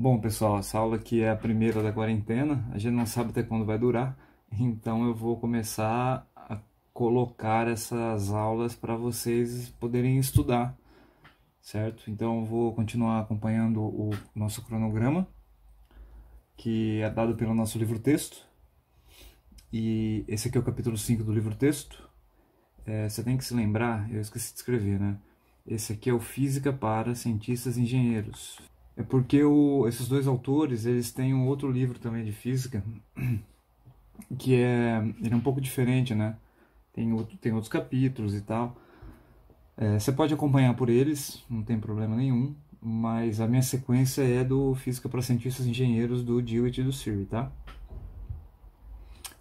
Bom, pessoal, essa aula aqui é a primeira da quarentena, a gente não sabe até quando vai durar, então eu vou começar a colocar essas aulas para vocês poderem estudar, certo? Então eu vou continuar acompanhando o nosso cronograma, que é dado pelo nosso livro-texto, e esse aqui é o capítulo 5 do livro-texto. Você tem que se lembrar, eu esqueci de escrever, né? Esse aqui é o Física para Cientistas e Engenheiros. É porque esses dois autores, eles têm um outro livro também de física, que ele é um pouco diferente, né? Tem outros capítulos e tal. Você pode acompanhar por eles, não tem problema nenhum, mas a minha sequência é do Física para Cientistas e Engenheiros, do Dewitt e do Siri, tá?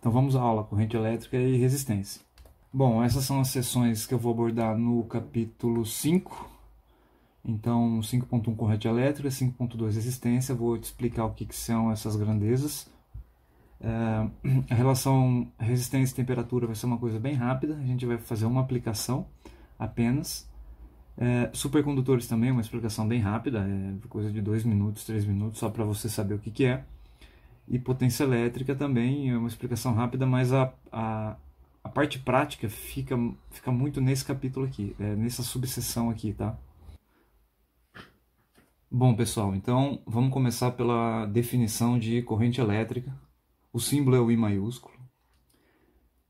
Então vamos à aula, corrente elétrica e resistência. Bom, essas são as seções que eu vou abordar no capítulo 5. Então, 5.1 corrente elétrica, 5.2 resistência, vou te explicar o que são essas grandezas. A relação resistência e temperatura vai ser uma coisa bem rápida, a gente vai fazer uma aplicação apenas. Supercondutores também, uma explicação bem rápida, coisa de 2 minutos, 3 minutos, só para você saber o que é. E potência elétrica também, é uma explicação rápida, mas a parte prática fica muito nesse capítulo aqui, nessa subseção aqui, tá? Bom, pessoal, então vamos começar pela definição de corrente elétrica. O símbolo é o I maiúsculo.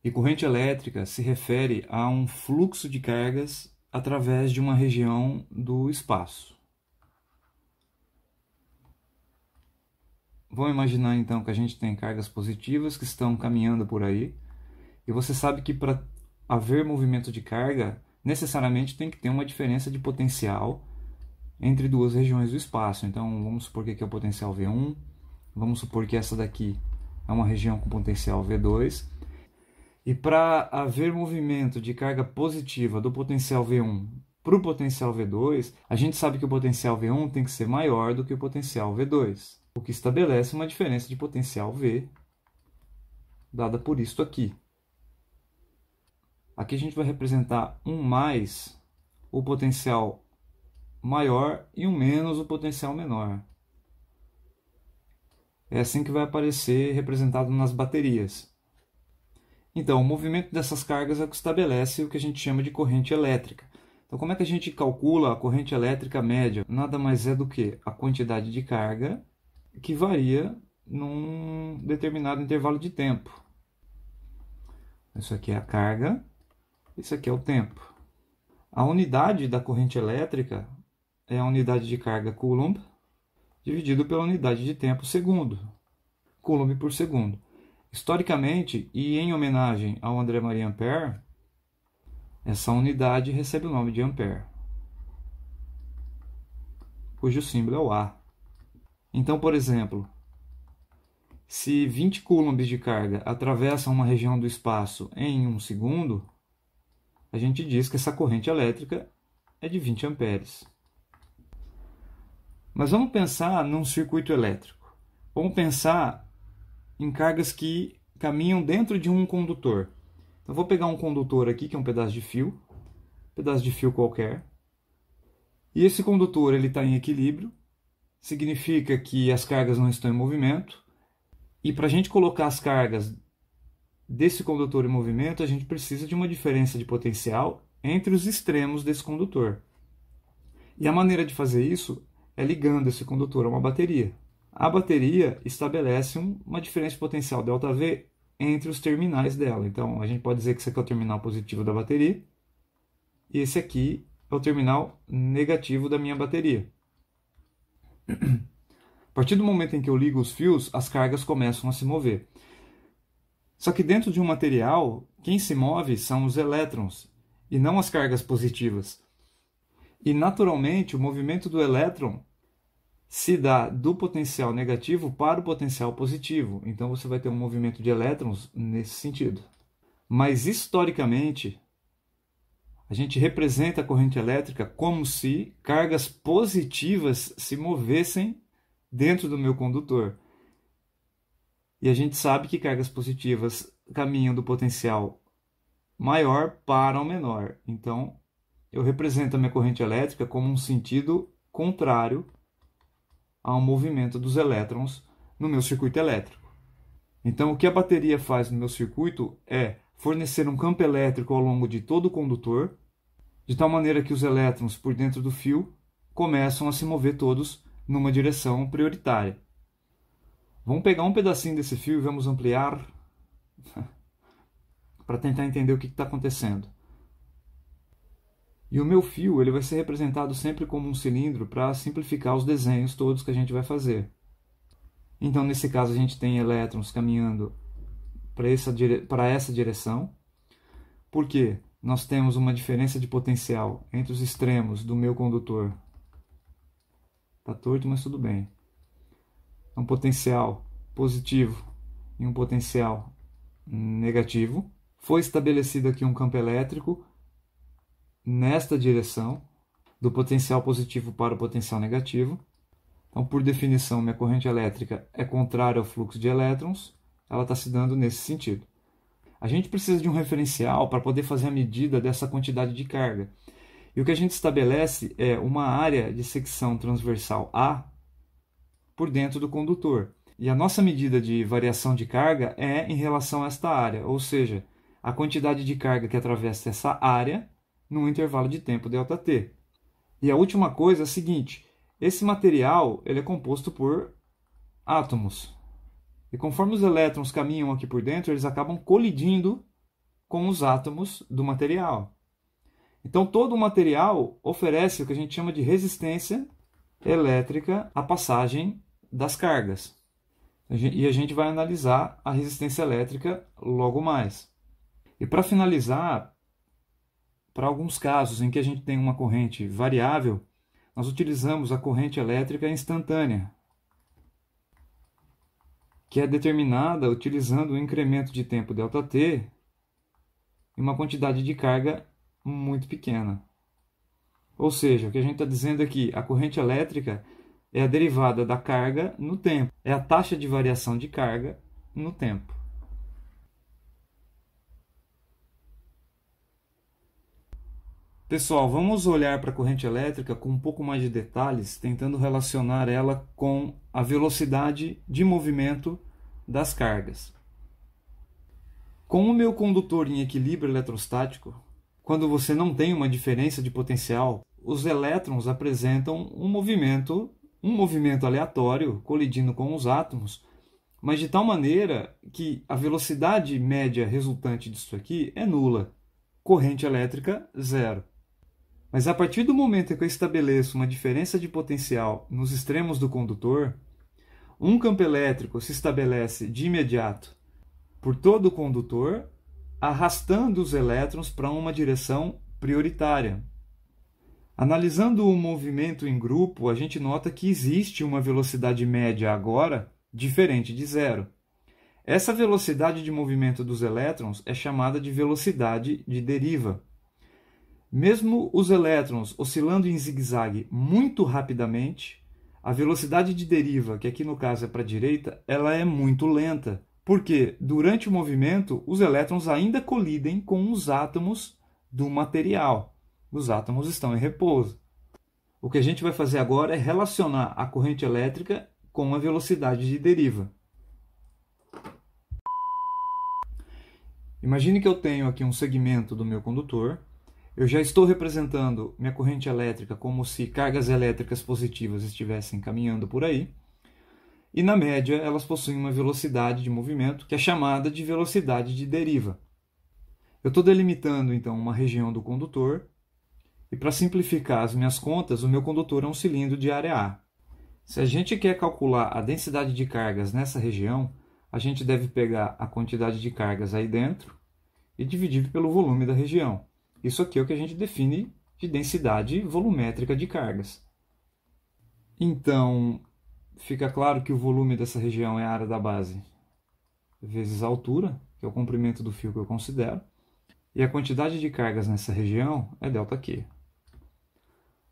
E corrente elétrica se refere a um fluxo de cargas através de uma região do espaço. Vamos imaginar então que a gente tem cargas positivas que estão caminhando por aí. E você sabe que para haver movimento de carga, necessariamente tem que ter uma diferença de potencial entre duas regiões do espaço. Então vamos supor que aqui é o potencial V1, vamos supor que essa daqui é uma região com potencial V2, e para haver movimento de carga positiva do potencial V1 para o potencial V2, a gente sabe que o potencial V1 tem que ser maior do que o potencial V2, o que estabelece uma diferença de potencial V, dada por isto aqui. Aqui a gente vai representar um mais o potencial maior e um menos o potencial menor. É assim que vai aparecer representado nas baterias. Então, o movimento dessas cargas é o que estabelece o que a gente chama de corrente elétrica. Então, como é que a gente calcula a corrente elétrica média? Nada mais é do que a quantidade de carga que varia num determinado intervalo de tempo. Isso aqui é a carga, isso aqui é o tempo. A unidade da corrente elétrica é a unidade de carga Coulomb, dividido pela unidade de tempo segundo, Coulomb por segundo. Historicamente, e em homenagem ao André Marie Ampère, essa unidade recebe o nome de Ampère, cujo símbolo é o A. Então, por exemplo, se 20 coulombs de carga atravessam uma região do espaço em 1 segundo, a gente diz que essa corrente elétrica é de 20 amperes. Mas vamos pensar num circuito elétrico. Vamos pensar em cargas que caminham dentro de um condutor. Então, vou pegar um condutor aqui, que é um pedaço de fio qualquer. E esse condutor está em equilíbrio, significa que as cargas não estão em movimento. E para a gente colocar as cargas desse condutor em movimento, a gente precisa de uma diferença de potencial entre os extremos desse condutor. E a maneira de fazer isso é ligando esse condutor a uma bateria. A bateria estabelece uma diferença de potencial ΔV entre os terminais dela. Então, a gente pode dizer que esse aqui é o terminal positivo da bateria e esse aqui é o terminal negativo da minha bateria. A partir do momento em que eu ligo os fios, as cargas começam a se mover. Só que dentro de um material, quem se move são os elétrons e não as cargas positivas. E, naturalmente, o movimento do elétron se dá do potencial negativo para o potencial positivo. Então, você vai ter um movimento de elétrons nesse sentido. Mas, historicamente, a gente representa a corrente elétrica como se cargas positivas se movessem dentro do meu condutor. E a gente sabe que cargas positivas caminham do potencial maior para o menor. Então, eu represento a minha corrente elétrica como um sentido contrário ao movimento dos elétrons no meu circuito elétrico. Então, o que a bateria faz no meu circuito é fornecer um campo elétrico ao longo de todo o condutor, de tal maneira que os elétrons por dentro do fio começam a se mover todos numa direção prioritária. Vamos pegar um pedacinho desse fio e vamos ampliar para tentar entender o que está acontecendo. E o meu fio ele vai ser representado sempre como um cilindro para simplificar os desenhos todos que a gente vai fazer. Então, nesse caso, a gente tem elétrons caminhando para essa direção, porque nós temos uma diferença de potencial entre os extremos do meu condutor. Está torto, mas tudo bem. Um potencial positivo e um potencial negativo. Foi estabelecido aqui um campo elétrico nesta direção, do potencial positivo para o potencial negativo. Então, por definição, minha corrente elétrica é contrária ao fluxo de elétrons, ela está se dando nesse sentido. A gente precisa de um referencial para poder fazer a medida dessa quantidade de carga. E o que a gente estabelece é uma área de secção transversal A por dentro do condutor. E a nossa medida de variação de carga é em relação a esta área, ou seja, a quantidade de carga que atravessa essa área num intervalo de tempo ΔT. E a última coisa é a seguinte, esse material ele é composto por átomos. E conforme os elétrons caminham aqui por dentro, eles acabam colidindo com os átomos do material. Então todo o material oferece o que a gente chama de resistência elétrica à passagem das cargas. E a gente vai analisar a resistência elétrica logo mais. E para finalizar, para alguns casos em que a gente tem uma corrente variável, nós utilizamos a corrente elétrica instantânea, que é determinada utilizando o incremento de tempo ΔT e uma quantidade de carga muito pequena. Ou seja, o que a gente está dizendo aqui, a corrente elétrica é a derivada da carga no tempo, é a taxa de variação de carga no tempo. Pessoal, vamos olhar para a corrente elétrica com um pouco mais de detalhes, tentando relacionar ela com a velocidade de movimento das cargas. Com o meu condutor em equilíbrio eletrostático, quando você não tem uma diferença de potencial, os elétrons apresentam um movimento aleatório colidindo com os átomos, mas de tal maneira que a velocidade média resultante disso aqui é nula. Corrente elétrica, zero. Mas a partir do momento em que eu estabeleço uma diferença de potencial nos extremos do condutor, um campo elétrico se estabelece de imediato por todo o condutor, arrastando os elétrons para uma direção prioritária. Analisando o movimento em grupo, a gente nota que existe uma velocidade média agora diferente de zero. Essa velocidade de movimento dos elétrons é chamada de velocidade de deriva. Mesmo os elétrons oscilando em zigue-zague muito rapidamente, a velocidade de deriva, que aqui no caso é para a direita, ela é muito lenta, porque durante o movimento os elétrons ainda colidem com os átomos do material. Os átomos estão em repouso. O que a gente vai fazer agora é relacionar a corrente elétrica com a velocidade de deriva. Imagine que eu tenho aqui um segmento do meu condutor. Eu já estou representando minha corrente elétrica como se cargas elétricas positivas estivessem caminhando por aí. E na média elas possuem uma velocidade de movimento que é chamada de velocidade de deriva. Eu estou delimitando então uma região do condutor. E para simplificar as minhas contas, o meu condutor é um cilindro de área A. Se a gente quer calcular a densidade de cargas nessa região, a gente deve pegar a quantidade de cargas aí dentro e dividir pelo volume da região. Isso aqui é o que a gente define de densidade volumétrica de cargas. Então, fica claro que o volume dessa região é a área da base vezes a altura, que é o comprimento do fio que eu considero, e a quantidade de cargas nessa região é ΔQ.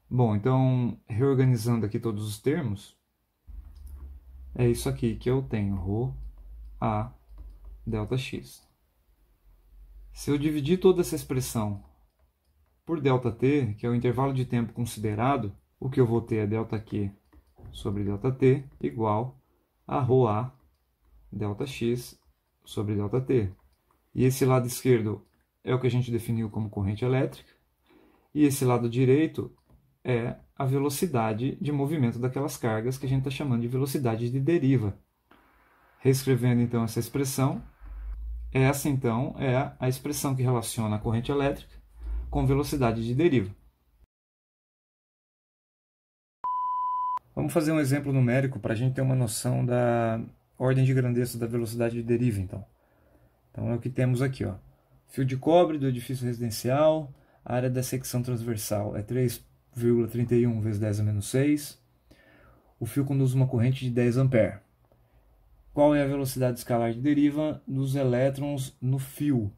Bom, então, reorganizando aqui todos os termos, é isso aqui que eu tenho, ρA ΔX. Se eu dividir toda essa expressão por ΔT, que é o intervalo de tempo considerado, o que eu vou ter é ΔQ sobre ΔT igual a ρA ΔX sobre ΔT. E esse lado esquerdo é o que a gente definiu como corrente elétrica, e esse lado direito é a velocidade de movimento daquelas cargas que a gente está chamando de velocidade de deriva. Reescrevendo então essa expressão, essa então é a expressão que relaciona a corrente elétrica com velocidade de deriva. Vamos fazer um exemplo numérico para a gente ter uma noção da ordem de grandeza da velocidade de deriva, então. Então é o que temos aqui, ó. Fio de cobre do edifício residencial, a área da secção transversal é 3,31 vezes 10 a menos 6. O fio conduz uma corrente de 10 A. Qual é a velocidade escalar de deriva dos elétrons no fio?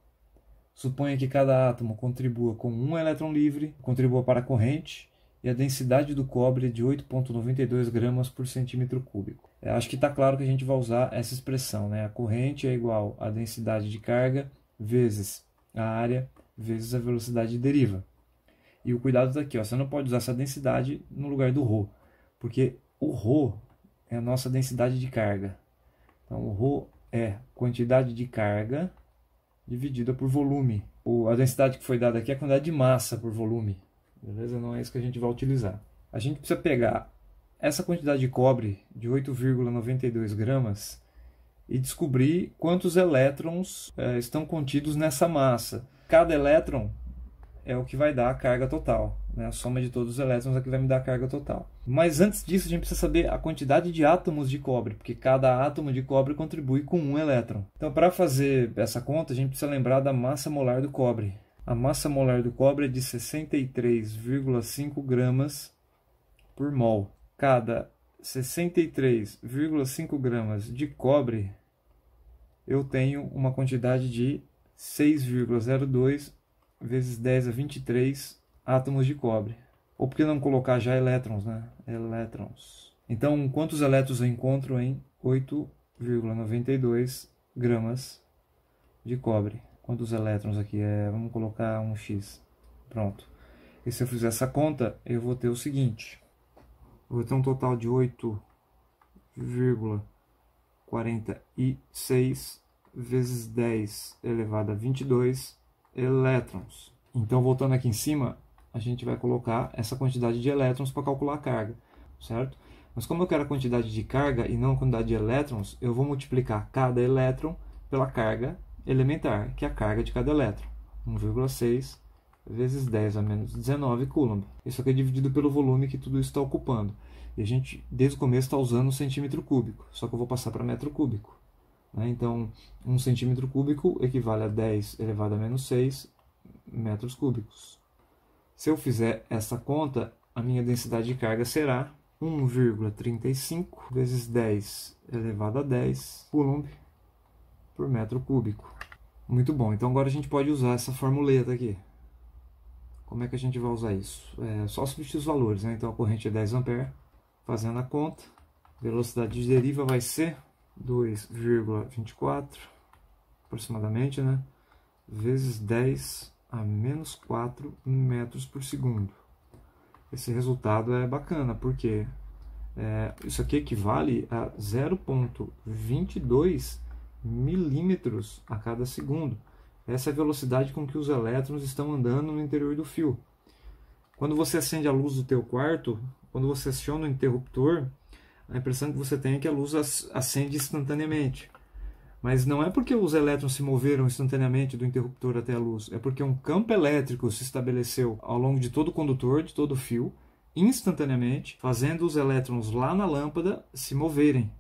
Suponha que cada átomo contribua com um elétron livre, contribua para a corrente, e a densidade do cobre é de 8,92 gramas por centímetro cúbico. Acho que está claro que a gente vai usar essa expressão, né? A corrente é igual à densidade de carga vezes a área vezes a velocidade de deriva. E o cuidado está aqui, ó, você não pode usar essa densidade no lugar do ρ, porque o ρ é a nossa densidade de carga. Então, o ρ é quantidade de carga dividida por volume. A densidade que foi dada aqui é a quantidade de massa por volume. Beleza? Não é isso que a gente vai utilizar. A gente precisa pegar essa quantidade de cobre de 8,92 gramas e descobrir quantos elétrons estão contidos nessa massa. Cada elétron é o que vai dar a carga total, né? A soma de todos os elétrons é que vai me dar a carga total. Mas antes disso, a gente precisa saber a quantidade de átomos de cobre, porque cada átomo de cobre contribui com um elétron. Então, para fazer essa conta, a gente precisa lembrar da massa molar do cobre. A massa molar do cobre é de 63,5 gramas por mol. Cada 63,5 gramas de cobre, eu tenho uma quantidade de 6,02 vezes 10 a 23 átomos de cobre. Ou por que não colocar já elétrons, né? Elétrons. Então, quantos elétrons eu encontro em 8,92 gramas de cobre? Quantos elétrons aqui? Vamos colocar um X. Pronto. E se eu fizer essa conta, eu vou ter o seguinte. Eu vou ter um total de 8,46 vezes 10 elevado a 22 elétrons. Então, voltando aqui em cima, a gente vai colocar essa quantidade de elétrons para calcular a carga, certo? Mas como eu quero a quantidade de carga e não a quantidade de elétrons, eu vou multiplicar cada elétron pela carga elementar, que é a carga de cada elétron. 1,6 vezes 10 a menos 19 coulomb. Isso aqui é dividido pelo volume que tudo isso está ocupando. E a gente, desde o começo, está usando centímetro cúbico, só que eu vou passar para metro cúbico. Então, 1 centímetro cúbico equivale a 10 elevado a menos 6 metros cúbicos. Se eu fizer essa conta, a minha densidade de carga será 1,35 vezes 10 elevado a 10 coulomb por metro cúbico. Muito bom, então agora a gente pode usar essa formuleta aqui. Como é que a gente vai usar isso? É só substituir os valores, né? Então a corrente é 10 A, fazendo a conta, velocidade de deriva vai ser 2,24 aproximadamente, né? Vezes 10 a menos 4 metros por segundo. Esse resultado é bacana, porque isso aqui equivale a 0,22 milímetros a cada segundo. Essa é a velocidade com que os elétrons estão andando no interior do fio. Quando você acende a luz do teu quarto, quando você aciona o interruptor, a impressão que você tem é que a luz acende instantaneamente. Mas não é porque os elétrons se moveram instantaneamente do interruptor até a luz, é porque um campo elétrico se estabeleceu ao longo de todo o condutor, de todo o fio, instantaneamente, fazendo os elétrons lá na lâmpada se moverem.